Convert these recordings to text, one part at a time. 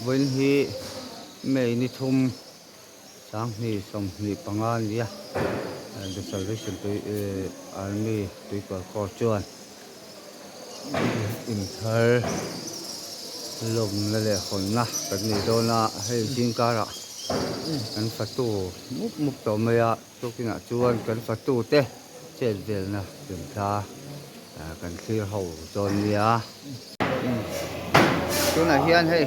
วันที่ไม่นิทุมสังนี่สมนี่ปังงานเนี่ยเดี๋ยวจะเรียนตัวอันนี้ตัวก็ขอจวนอินเทอร์ลมนั่นแหละคนนะแบบนี้โดนละให้จิงการะกันประตูมุกต่อมาอ่ะตัวกินอ่ะจวนกันประตูเต้เจ็ดเดือนนะเดือนชากันเคลียร์เขาจนเนี่ยตัวไหนเฮียนให้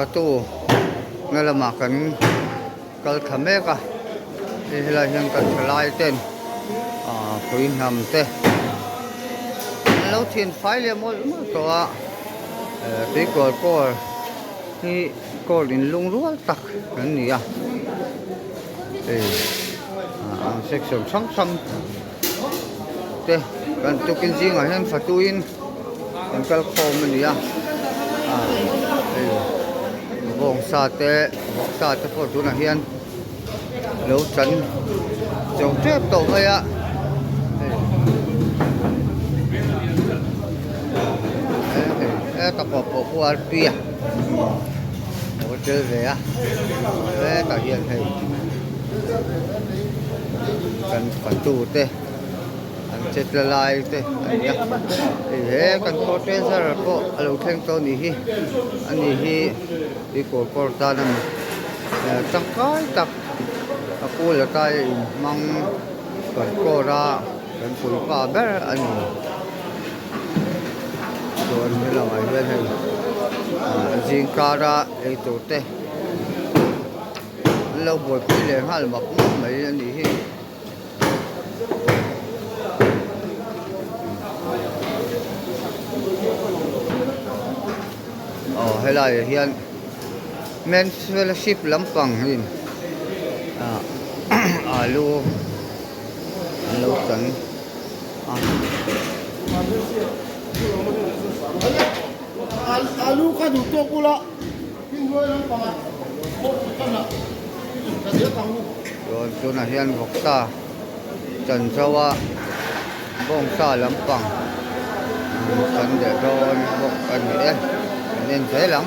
ประตูนั่นละมากันกัลขมเมกะที่เราเห็นกันทลายเต้นคุยนำเต้แล้วเทียนไฟเลยหมดตัวตีก็นี่ก็ลินลุงรัวตักนั่นนี่อ่ะเซ็กซ์ช่างเต้กันตุกินจริงอ่ะเห็นประตูอินกันกัลโคมันนี่อ่ะวงซาเต้พอตัวน่ะเฮียนแล้วฉันจงเจ็บตัวไปอ่ะตะปบปวดเปียโอ้เจอเลยอ่ะตะเฮียนให้กันประตูเต้อันเจ็ดละลายเต้อันเนี้ยกันโคเตซะก็เราแข่งตัวนี้อันนี้ที่โกตานั้นจังกายตักakuละตายมังกันโกรากันปุยป้าเบอร์อันนี้ตัวนี้เราไม่เป็นให้จิงการะไอ้ตัวเต้เราบวชปีเลยหันมาปุ๊บไม่อันนี้ให้เราเฮียนMen's Fellowship Lampang yun. Alu kan. Alu ka dito pula. Pinggoy lang pa. Kana. Kasi kamu. Yun na yan buksa. Jansawa bongsa Lampang. Sande doon bukan ni Nên dễ lắm.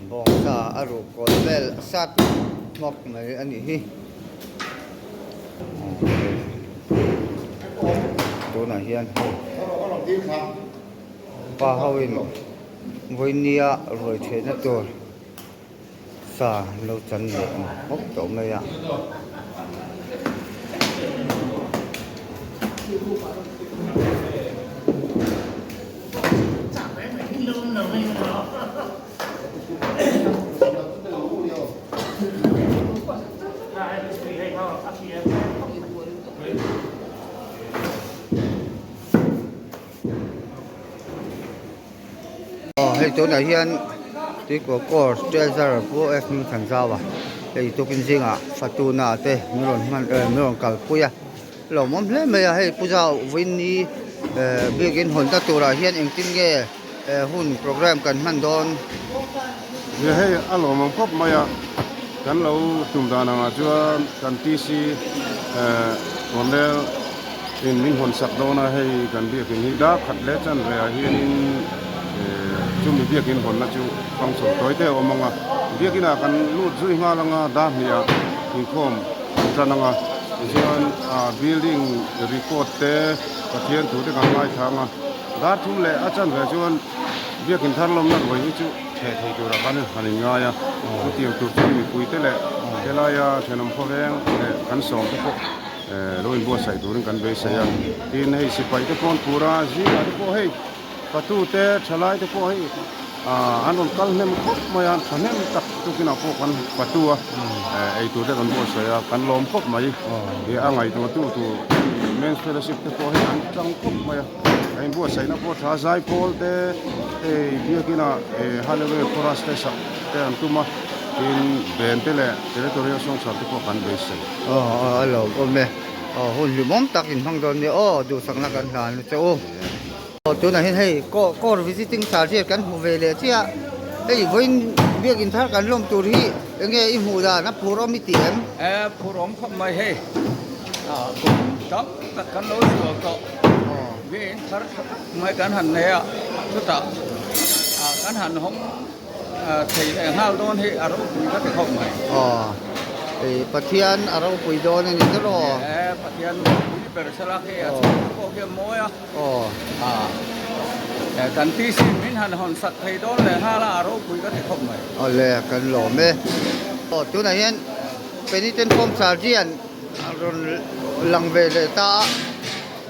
Bong sa aru kolbel sat mok mai ani hi to na hian pa hawin voinia roi thena tur sa lo chan le hok to mai yaให้ตัวไหนเฮียนที่ก็เจอซะพวกมีทันซาวะไอ้ตัวกินจริงอ่ะประตูน่ะเต้ไม่ร้อนมันไม่ร้อนกัลปุยอ่ะเรามั่มเล่ไม่ให้ผู้เจ้าวินนี้เบียกินหนตะตัวเฮียนเองติ้งเก้หุ่นโปรแกรมกันมันโดนให้อารมณ์มันพบมากันเราตุ่มตานังอาจจะกันที่ซีวันเดียวอินมินหนสักโดนให้กันเบียกินนี้ดาขัดเล็ดจันเรียเฮียนินจุ่มเบียกินหนนะจูฟังสดตัวเต้อมังอ่ะเบียกินกันลูดซุยงาลังอ่ะดาเฮียอินคอมจันนังอ่ะส่วนbuilding report เต้ประเทศถูกได้กันไล่ทางอ่ะดาทุ่มเล่อาจารย์เรียชวนเบียกินทันลมนั่นไว้จูเทตัวละกันหันง่ายอ่ะเตรียมตัวจุ่มมีคุยเต้แหละเวลายาเชนมพ่อแรงกันสองทุกคนโดยบัวใส่ตัวนึงกันไปใส่ทีนให้สิไปทุกคนปูราจีทุกคนให้ประตูเตะฉลายทุกคนให้อันนั้นกัลเนมครบมาอย่างฉันเนมตักทุกคนเอาพวกกันประตูไอตัวเด็กกันบัวใส่กันลมครบมาอีเดี๋ยวอะไรตัวเมนส์เฟลชิปทุกคนให้อันจังครบมาไอ้บัวใส่นักบัวท้าใจโพลเตะเดี๋ยวกินฮาเลเวอร์โคราสเตสักเตะอันตุมาทีนเบนเตะเลยเทเลตัวเรียกส่งสารทุกคนกันไปใส่เราก็ไม่หุ่นอยู่มุมตักอินทางโดนเนี่ยดูสังนักการทานจะตัวไหนให้ก็visiting สาธิตกันเวลาที่ไอ้วินเบียกินท่ากันร่วมตัวที่ยังไงอีหูดานับผู้ร้องมิติผู้ร้องเข้ามาให้จับตักกันรู้สึกก็ พี่ไม่การหันเนี่ยชุดต่างการหันของthì hao đôn thì ở đâu cũng có thể không mày Bát Thiên ở đâu quỳ đô này thì đó Bát Thiên quỳ bờ sơ la kia có kia mối cần tí xin mình hàn hòn sạch thì đó là ha là ở đâu quỳ có thể không mày lẹ cần lỗ mê chỗ này hiện bên trên phong trào riêng rồi lằng về để ta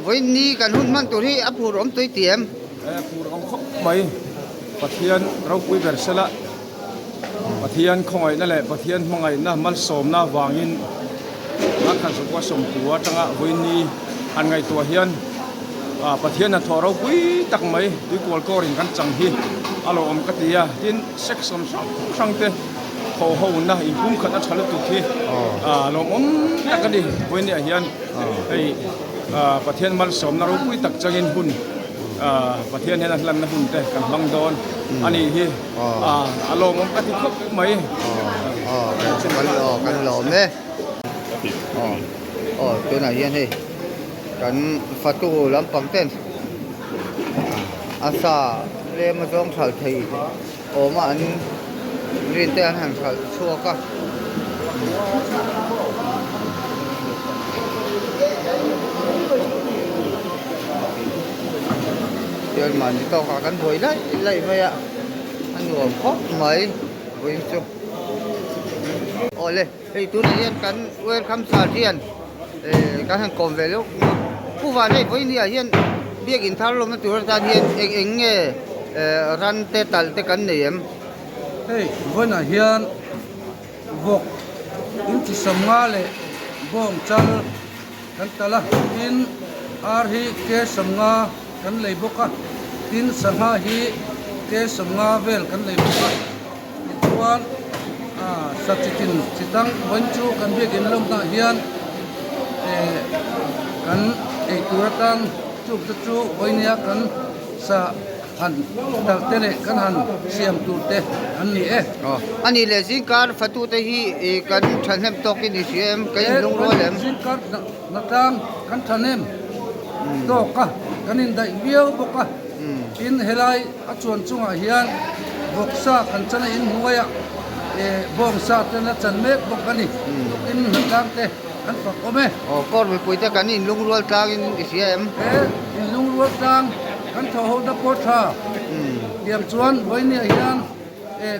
với ni cần hôn man tụi đi áp phù rõm tới tiệm phù rõm khóc mày Bát Thiên rau quỳ bờ sơ la Bát Thiên không ai nè lệ Bát Thiên mong ai na mal som na wangin nak kan su kwa som tua tanga voini an ngai tua hian Bát Thiên na thoro pui tak mai tui kol ko ring kan chang hi alo om katia tin sek som sang te ho ho na in kum khat a chalu tu thi lo om tak ni voini a hian ei Bát Thiên mal som na ro pui tak changin hun Bát Thiên hen lan na hun te kan bang don ani hi alo om ka thi khop mai kan lỗ mê chỗ này hiện thì kan phát tu làm bằng tên asa le ma dong thal thei mà an rin te an han thal chua ka giờ mà đi tàu cả kan bồi lại vậy ạ anh ngồi khóc mấy với chú le hey tu này kan welcome sa rian kan han kom ve lu pu wa nei voi ni a hian biak in thar lom na tur ta hian eng ran te tal te kan nei em hey voi na hian vok in chi samnga le bom chal kan tala in ar hi ke samnga kan lei boka tin sangha hi ke samnga vel kan lei boka tuan Sachitin chitang wanchu kan biak in lom na hian kan turatang chu voinia kan sa han dal tele kan han siam tu te an ni ani le jing kar fatu te hi kan thanem tok ni siam kai lung ro lem jing kar na tang kan thanem to ka kanin dai biau boka in helai a chuan chunga hian boksa kan chana in huaya bom sa te na chan mek bok ani in hang te an pa kome kor we puita kan in lung rol tang in siam in lung rol tang kan tho ho da ko tha diam chuan voini hian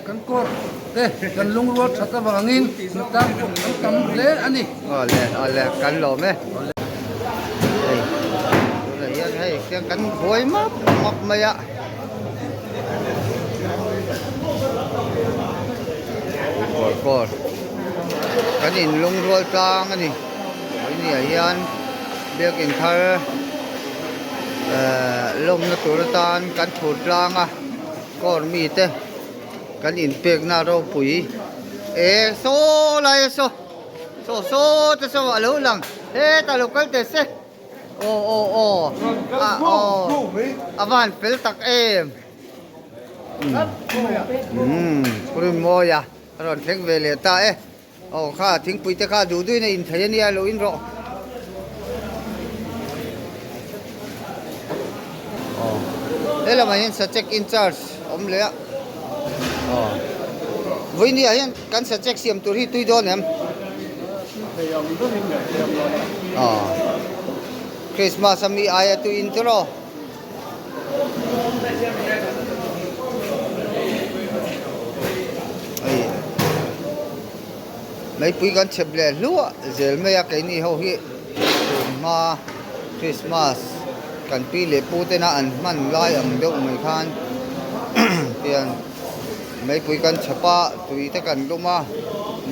kan kor te kan lung rol thata wangin na tang kan tam le ani le kan lo me đây hay cái kan boi map maya kor kan in lung rol tang ani ini hian biak in thar lom na tur tan kan thut lang kor mi te kan in pek na ro pui so lai so te so alo lang ta lokal te se avan pel tak em purun moya ron theng vele ta kha thing pui te kha du du ne in thaya ni alo in ro ela ma hin sa check in charge om le voi ni hian kan sa check siam tur hi tui don em Christmas ami aya tu intro mấy quý con chụp lẹ lúa giờ mấy cái này hầu hi mà Christmas cần pi lệ pu tên ăn man lai ẩm đâu mấy khan tiền mấy quý con chụp pa tùy tất cả lúc mà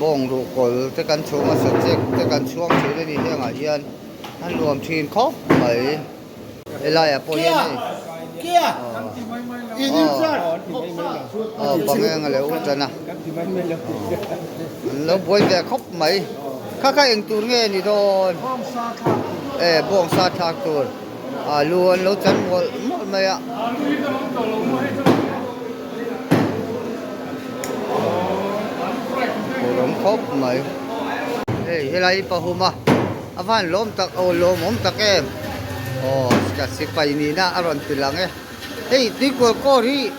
bong ru col tất cả chỗ mà subject tất cả chuông chỗ đi hiện ở yên anh rùm thiên khóc mấy lại à po yên này kia bằng nghe là út chân à nó bôi về khóc mấy các anh tu nghe gì thôi bong sa thạc tu luôn lâu chân một mấy ạ rồng khóc mấy lại pa huma avan lom tak lom om tak em Oh, kasi pa ini na aron tilang eh. Hey, di ko ri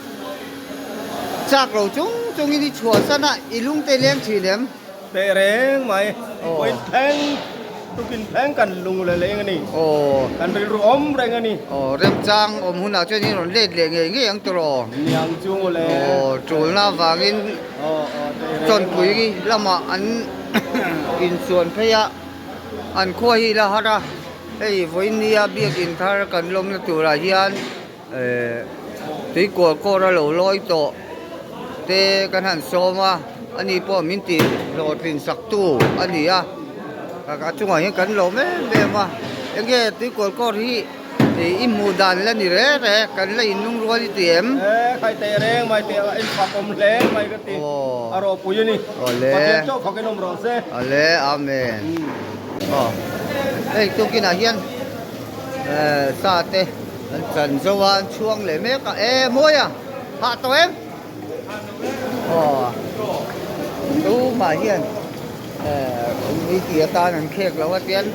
chak ro chung ini chua sana ilung te lem chi lem. เตะแรงไหม โอ้ ไปแทงตุกินแทงกันลุงเลยเลยงันนี่ Oh, กันไปรวมแรงงันนี่ oh, rem chang hun na chen ni ron le le nge yang tro. เนียงจุงเลย Oh, chul na wangin อ๋อเตะแรง จนปุ๋ยละมาอัน อินส่วนพยะอันขั้วฮีละฮะระไอ้วันนี้เบียกินทาร์กันลมนตุราฮิอันตีกัวก็ระโหลอยโตเตกันหันโซมาอันนี้พอมินติโหลดเป็นสักตู้อันนี้อ่ะก็จุงหอยกันลมเบมายังไงตีกัวก็ที่อิมูดันแล้วนี่แหละกันเลยนุ่งรัวที่เตียม ใครเตะแรงไหมเตะไอ้ฝักอมแรงไหมก็ตี โอ้ อารมณ์ปุยนี่ โอ้เลย ประเทศเจ้าเขาแกนมรอเซ่ Ale, amen. Oh. Hey, tu kinahian. Sa ate. Ang sanzawan chuang le me ka. Moya. Ha to em. Oh. Tu ma hian. Mi tia ta nan khek lawa tian.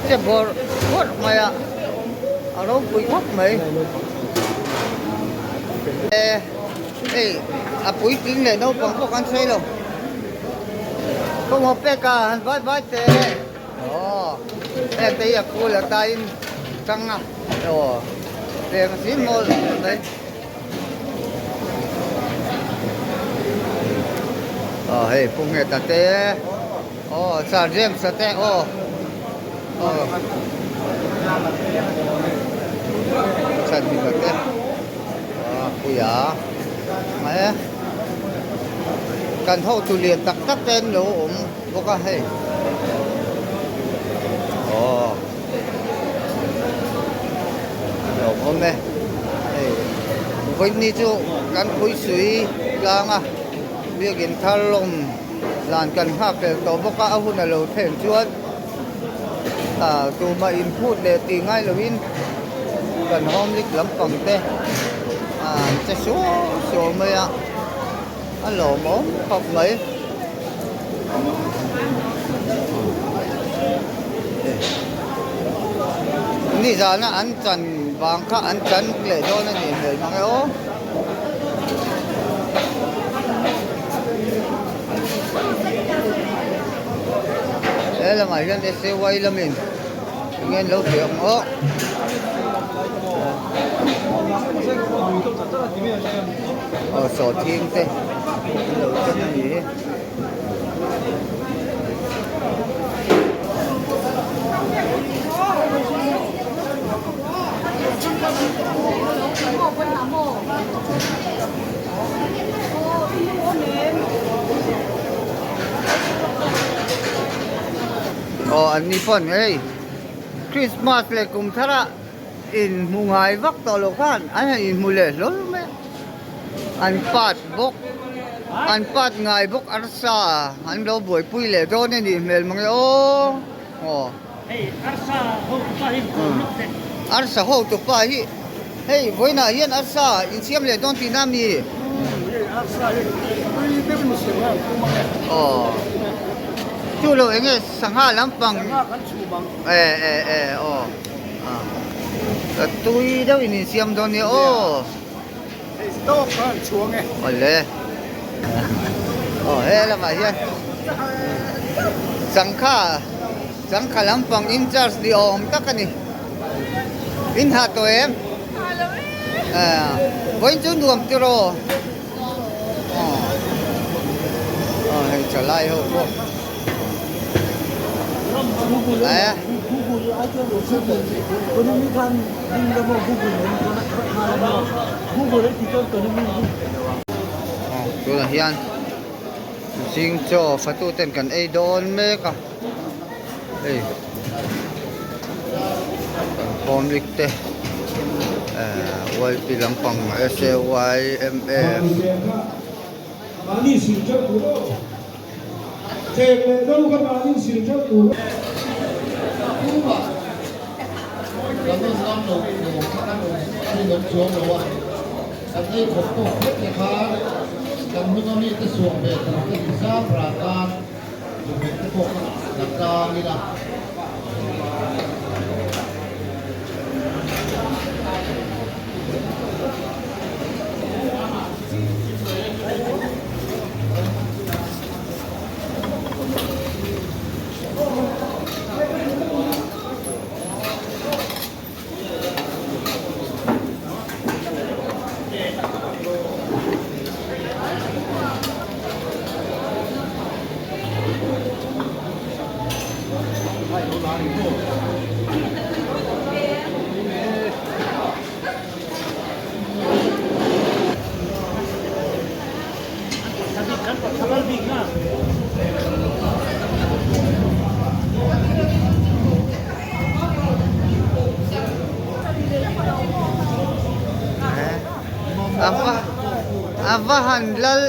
Che bor bor maya. Aro pui khop mai. Hey, apui ting le no pang ko kan sei lo. Không học bê cả, vãi vãi thế. Ồ, em thấy là cô là tay trăng à. Ồ, để mà xíu một đấy. Hey, phung hệ tà tê. Ồ, xa riêng xa tê, ồ. Xa đi tà tê. Ôi à. Màyกันเท่าทุเรียนตักเต้นโหลมบอกว่าให้อ๋อเดี๋ยวผมเนี่ยวันนี้จูกันคุยสุยกลางอ่ะเรียกินทาลมลานกันห้าเป็นตัวบอกว่าเอาหุ่นเราเพ่งชวนตัวมาอินพูดเลยตีง่ายเลยวินกันหอมลิกลำปังเต้จะชัวไหมอ่ะanh lộ món học mỹ đi ra nó ăn trần vàng khác ăn trần để cho nó nhìn thấy mà cái ố đây là mày lên để xe quay là mình nghe lâu chuyện ố sổ thiên thế lâu chân gì anh đi phân ấy Christmas lại cùng thara in mùng hai vắc tàu lộc han anh in mùng lẻ lớn mấy anh pat ngai bok arsa anh đâu buổi pui lẻ đó nên đi mel mang ô Hey, arsa ho pahin ko nukte. arsa ho to pa hi hey voi na hian arsa in siam le don ti nam ni arsa ini bebin muslima chu lo enge sangha lampang kan chubang tui đâu in siam don ni stop kan chuang ole he la ma hian sangkha lampang in charge di om takani in ha to em voi chu nuam ti ro hay trở lại ho ko à tôi là hiền xin cho phát tu tên cần ai đón mê cả đây còn lịch tê quay bị làm bằng SYMF 많이 실적으로 제배도가 많이 실적으로 Sabi kan pagkabal big na. Apa handlal